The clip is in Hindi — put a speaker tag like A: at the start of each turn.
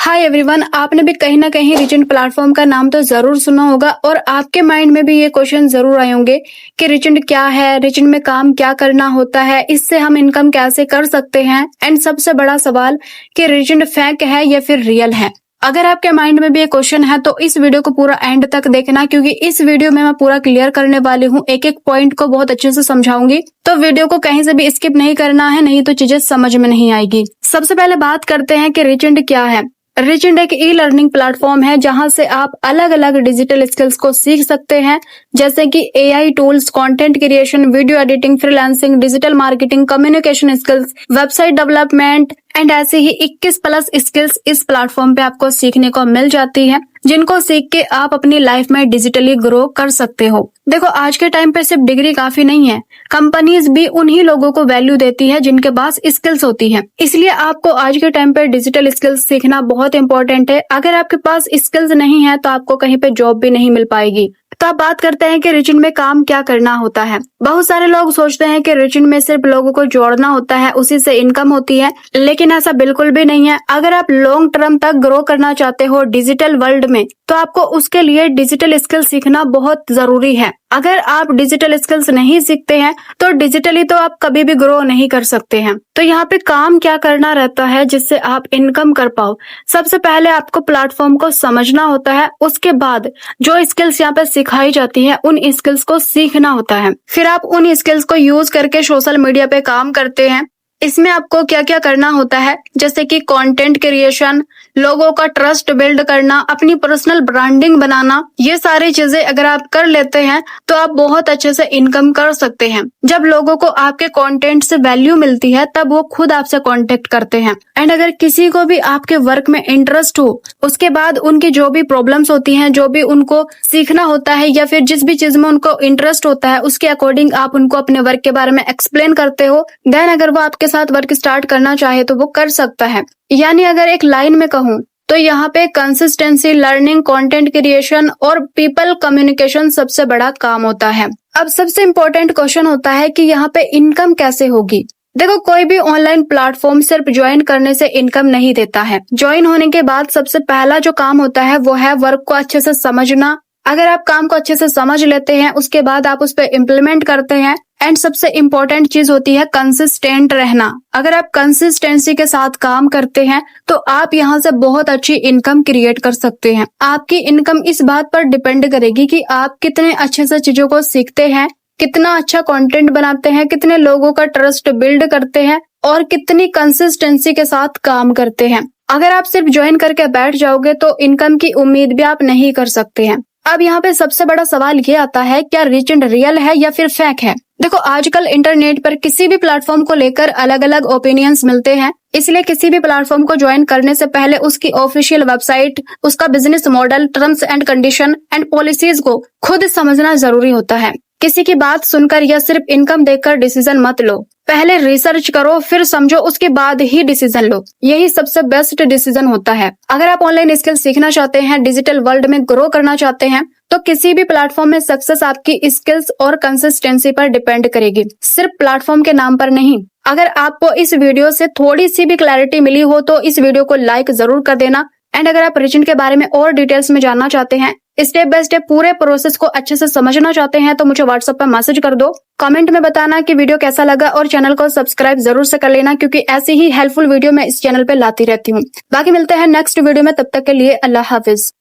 A: हाय एवरीवन, आपने भी कहीं ना कहीं रीजेंट प्लेटफॉर्म का नाम तो जरूर सुना होगा और आपके माइंड में भी ये क्वेश्चन जरूर आए होंगे कि रीजेंट क्या है, रीजेंट में काम क्या करना होता है, इससे हम इनकम कैसे कर सकते हैं, एंड सबसे बड़ा सवाल कि रीजेंट फेक है या फिर रियल है। अगर आपके माइंड में भी ये क्वेश्चन है तो इस वीडियो को पूरा एंड तक देखना, क्योंकि इस वीडियो में मैं पूरा क्लियर करने वाली हूँ, एक एक पॉइंट को बहुत अच्छे से समझाऊंगी। तो वीडियो को कहीं से भी स्किप नहीं करना है, नहीं तो चीजें समझ में नहीं आएगी। सबसे पहले बात करते हैं कि रीजेंट क्या है। रीजेंट एक ई लर्निंग प्लेटफॉर्म है जहां से आप अलग अलग डिजिटल स्किल्स को सीख सकते हैं, जैसे कि AI tools, content creation, video editing, freelancing, digital marketing, communication skills, website development and ऐसे ही 21 प्लस स्किल्स इस प्लेटफॉर्म पे आपको सीखने को मिल जाती है, जिनको सीख के आप अपनी लाइफ में डिजिटली ग्रो कर सकते हो। देखो, आज के टाइम पे सिर्फ डिग्री काफी नहीं है, कंपनीज भी उन्हीं लोगों को वैल्यू देती है जिनके पास स्किल्स होती है। इसलिए आपको आज के टाइम पे डिजिटल स्किल्स सीखना बहुत इंपॉर्टेंट है। अगर आपके पास स्किल्स नहीं है तो आपको कहीं पे जॉब भी नहीं मिल पाएगी। तो अब बात करते हैं कि रीजेंट में काम क्या करना होता है। बहुत सारे लोग सोचते हैं कि रीजेंट में सिर्फ लोगों को जोड़ना होता है, उसी से इनकम होती है, लेकिन ऐसा बिल्कुल भी नहीं है। अगर आप लॉन्ग टर्म तक ग्रो करना चाहते हो डिजिटल वर्ल्ड में, तो आपको उसके लिए डिजिटल स्किल सीखना बहुत जरूरी है। अगर आप डिजिटल स्किल्स नहीं सीखते हैं तो डिजिटली तो आप कभी भी ग्रो नहीं कर सकते हैं। तो यहाँ पे काम क्या करना रहता है जिससे आप इनकम कर पाओ। सबसे पहले आपको प्लेटफॉर्म को समझना होता है, उसके बाद जो स्किल्स यहाँ पे सिखाई जाती है उन स्किल्स को सीखना होता है। फिर आप उन स्किल्स को यूज करके सोशल मीडिया पे काम करते हैं। इसमें आपको क्या क्या करना होता है, जैसे कि कंटेंट क्रिएशन, लोगों का ट्रस्ट बिल्ड करना, अपनी पर्सनल ब्रांडिंग बनाना। ये सारी चीजें अगर आप कर लेते हैं तो आप बहुत अच्छे से इनकम कर सकते हैं। जब लोगों को आपके कंटेंट से वैल्यू मिलती है तब वो खुद आपसे कांटेक्ट करते हैं। एंड अगर किसी को भी आपके वर्क में इंटरेस्ट हो, उसके बाद उनकी जो भी प्रॉब्लम्स होती हैं, जो भी उनको सीखना होता है या फिर जिस भी चीज में उनको इंटरेस्ट होता है, उसके अकॉर्डिंग आप उनको अपने वर्क के बारे में एक्सप्लेन करते हो। देन अगर वो आपके साथ वर्क स्टार्ट करना चाहे तो वो कर सकता है। यानी अगर एक लाइन में कहूँ तो यहाँ पे कंसिस्टेंसी, लर्निंग, कंटेंट क्रिएशन और पीपल कम्युनिकेशन सबसे बड़ा काम होता है। अब सबसे इम्पोर्टेंट क्वेश्चन होता है कि यहाँ पे इनकम कैसे होगी। देखो, कोई भी ऑनलाइन प्लेटफॉर्म सिर्फ ज्वाइन करने से इनकम नहीं देता है। ज्वाइन होने के बाद सबसे पहला जो काम होता है वो है वर्क को अच्छे से समझना। अगर आप काम को अच्छे से समझ लेते हैं, उसके बाद आप उस पर इम्प्लीमेंट करते हैं। एंड सबसे इम्पोर्टेंट चीज होती है कंसिस्टेंट रहना। अगर आप कंसिस्टेंसी के साथ काम करते हैं तो आप यहाँ से बहुत अच्छी इनकम क्रिएट कर सकते हैं। आपकी इनकम इस बात पर डिपेंड करेगी कि आप कितने अच्छे से चीजों को सीखते हैं, कितना अच्छा कंटेंट बनाते हैं, कितने लोगों का ट्रस्ट बिल्ड करते हैं और कितनी कंसिस्टेंसी के साथ काम करते हैं। अगर आप सिर्फ ज्वाइन करके बैठ जाओगे तो इनकम की उम्मीद भी आप नहीं कर सकते हैं। अब यहाँ पे सबसे बड़ा सवाल ये आता है, क्या रीजेंट रियल है या फिर फेक है। देखो, आजकल इंटरनेट पर किसी भी प्लेटफॉर्म को लेकर अलग अलग ओपिनियंस मिलते हैं, इसलिए किसी भी प्लेटफॉर्म को ज्वाइन करने से पहले उसकी ऑफिशियल वेबसाइट, उसका business model, terms and condition and policies को खुद समझना जरूरी होता है। किसी की बात सुनकर या सिर्फ इनकम देखकर डिसीजन मत लो। पहले रिसर्च करो, फिर समझो, उसके बाद ही डिसीजन लो। यही सबसे बेस्ट डिसीजन होता है। अगर आप ऑनलाइन स्किल सीखना चाहते हैं, डिजिटल वर्ल्ड में ग्रो करना चाहते हैं, तो किसी भी प्लेटफॉर्म में सक्सेस आपकी स्किल्स और कंसिस्टेंसी पर डिपेंड करेगी, सिर्फ प्लेटफॉर्म के नाम पर नहीं। अगर आपको इस वीडियो से थोड़ी सी भी क्लैरिटी मिली हो तो इस वीडियो को लाइक जरूर कर देना। एंड अगर आप रीजेंट के बारे में और डिटेल्स में जानना चाहते हैं, स्टेप बाय स्टेप पूरे प्रोसेस को अच्छे से समझना चाहते हैं, तो मुझे व्हाट्सएप पर मैसेज कर दो। कमेंट में बताना कि वीडियो कैसा लगा और चैनल को सब्सक्राइब जरूर से कर लेना, क्योंकि ऐसी ही हेल्पफुल वीडियो मैं इस चैनल पे लाती रहती हूँ। बाकी मिलते हैं नेक्स्ट वीडियो में, तब तक के लिए अल्लाह हाफिज।